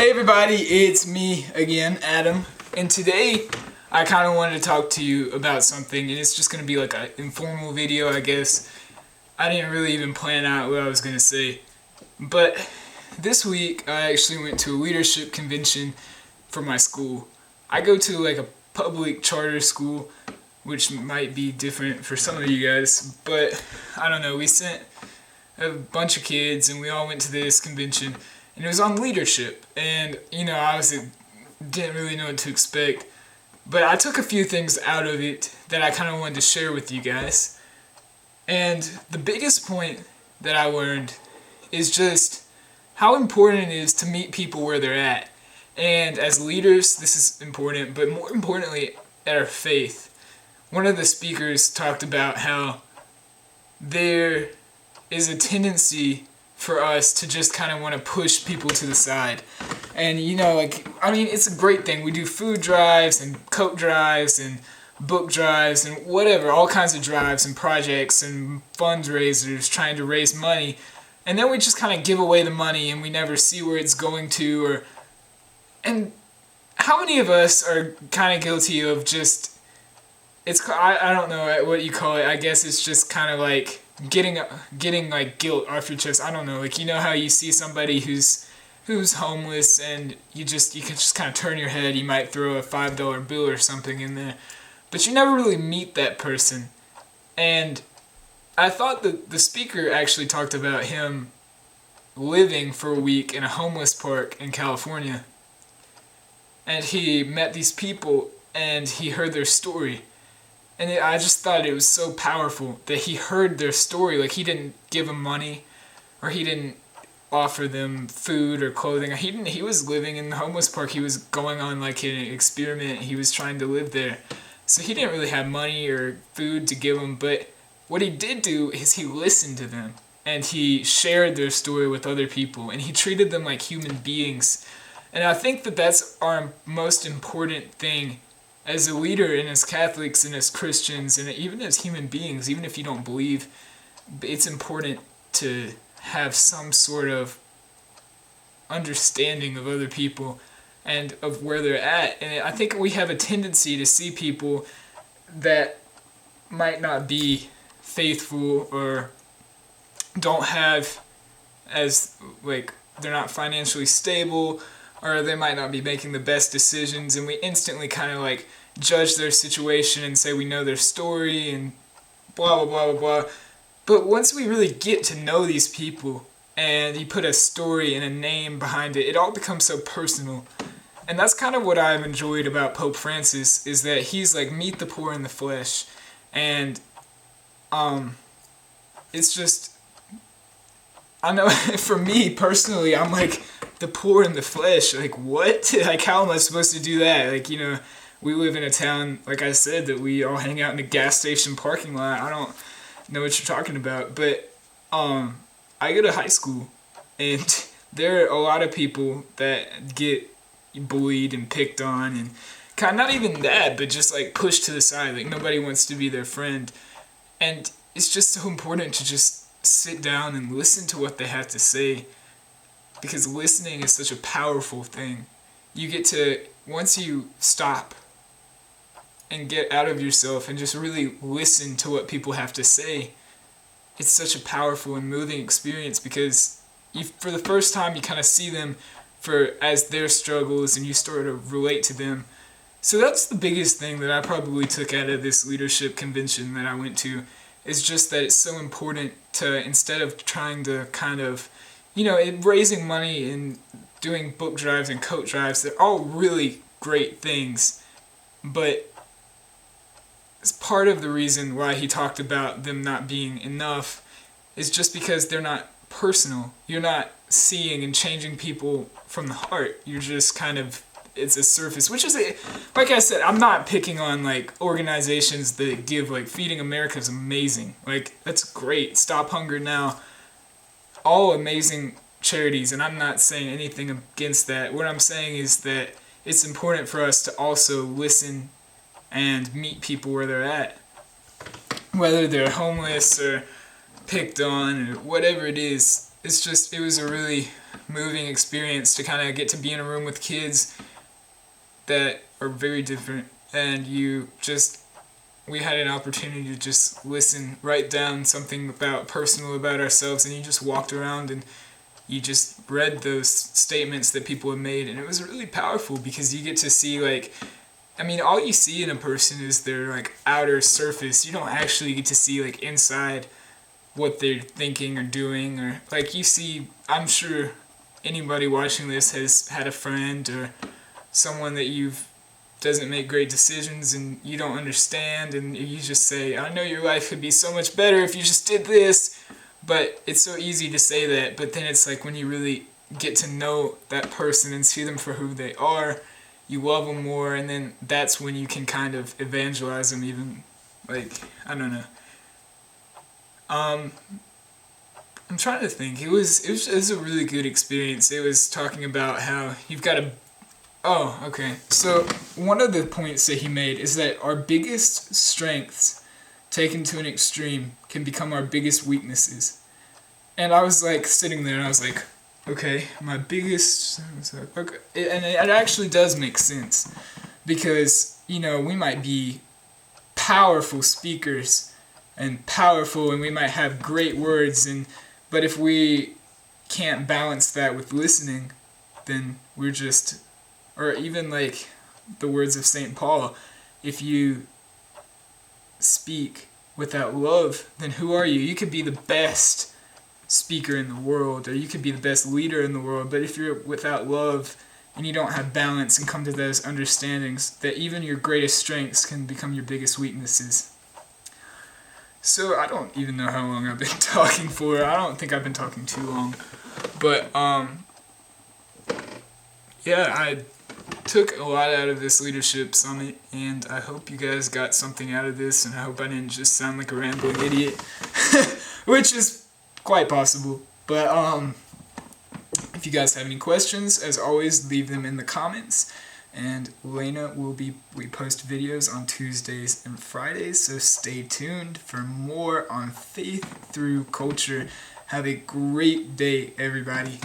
Hey everybody, it's me again, Adam, and today I kind of wanted to talk to you about something, and it's just going to be like an informal video, I guess. I didn't really even plan out what I was going to say, but this week I actually went to a leadership convention for my school. I go to like a public charter school, which might be different for some of you guys, but I don't know, we sent a bunch of kids and we all went to this convention. And it was on leadership, and I didn't really know what to expect, but I took a few things out of it that I kind of wanted to share with you guys. And the biggest point that I learned is just how important it is to meet people where they're at. And as leaders, this is important, but more importantly, at our faith. One of the speakers talked about how there is a tendency for us to just kind of want to push people to the side. And it's a great thing. We do food drives and coat drives and book drives and whatever, all kinds of drives and projects and fundraisers trying to raise money. And then we just kind of give away the money and we never see where it's going to. And how many of us are kind of guilty of just, I don't know what you call it. I guess it's just kind of like getting like guilt off your chest. I don't know, like how you see somebody who's homeless and you can just kind of turn your head. You might throw a $5 bill or something in there, but you never really meet that person. And I thought that the speaker actually talked about him living for a week in a homeless park in California, and he met these people and he heard their story. And I just thought it was so powerful that he heard their story. Like, he didn't give them money, or he didn't offer them food or clothing. He was living in the homeless park. He was going on like an experiment. He was trying to live there. So he didn't really have money or food to give them. But what he did do is he listened to them. And he shared their story with other people. And he treated them like human beings. And I think that that's our most important thing as a leader, and as Catholics and as Christians, and even as human beings. Even if you don't believe, it's important to have some sort of understanding of other people and of where they're at. And I think we have a tendency to see people that might not be faithful or don't have they're not financially stable, or they might not be making the best decisions, and we instantly kind of like judge their situation and say we know their story and blah, blah, blah, blah, blah. But once we really get to know these people and you put a story and a name behind it, it all becomes so personal. And that's kind of what I've enjoyed about Pope Francis, is that he's like, meet the poor in the flesh. And it's just, I know for me personally, I'm like, the poor in the flesh, like what? Like, how am I supposed to do that? Like, we live in a town, like I said, that we all hang out in a gas station parking lot. I don't know what you're talking about, but I go to high school, and there are a lot of people that get bullied and picked on, and kind of not even that, but just like pushed to the side. Like, nobody wants to be their friend, and it's just so important to just sit down and listen to what they have to say. Because listening is such a powerful thing. You get to, once you stop and get out of yourself and just really listen to what people have to say, it's such a powerful and moving experience, because for the first time you kind of see them as their struggles, and you start to relate to them. So that's the biggest thing that I probably took out of this leadership convention that I went to, is just that it's so important to, instead of trying to kind of, raising money and doing book drives and coat drives, they're all really great things. But it's part of the reason why he talked about them not being enough is just because they're not personal. You're not seeing and changing people from the heart. You're just kind of, it's a surface, which is, like I said, I'm not picking on like organizations that give, like Feeding America is amazing. Like, that's great. Stop Hunger Now. All amazing charities, and I'm not saying anything against that. What I'm saying is that it's important for us to also listen and meet people where they're at. Whether they're homeless or picked on or whatever it is, it was a really moving experience to kind of get to be in a room with kids that are very different, and we had an opportunity to just listen, write down something personal about ourselves, and you just walked around and you just read those statements that people have made, and it was really powerful because you get to see, like, I mean, all you see in a person is their, like, outer surface. You don't actually get to see, like, inside what they're thinking or doing, or, like, you see, I'm sure anybody watching this has had a friend or someone that doesn't make great decisions and you don't understand, and you just say, I know your life could be so much better if you just did this. But it's so easy to say that, but then it's like when you really get to know that person and see them for who they are, you love them more, and then that's when you can kind of evangelize them even, like, I don't know. I'm trying to think. It was a really good experience. It was talking about how you've got to... Oh, okay. So one of the points that he made is that our biggest strengths taken to an extreme can become our biggest weaknesses. And I was like sitting there and I was like, okay, my biggest... Okay. And it actually does make sense because, you know, we might be powerful speakers and we might have great words, but if we can't balance that with listening, then we're just... Or even like the words of St. Paul, if you speak without love, then who are you? You could be the best speaker in the world, or you could be the best leader in the world, but if you're without love and you don't have balance and come to those understandings, that even your greatest strengths can become your biggest weaknesses. So I don't even know how long I've been talking for. I don't think I've been talking too long. But yeah, I took a lot out of this leadership summit, and I hope you guys got something out of this, and I hope I didn't just sound like a rambling idiot, which is quite possible. But if you guys have any questions, as always, leave them in the comments, and Lena we post videos on Tuesdays and Fridays, so stay tuned for more on faith through culture. Have a great day, everybody.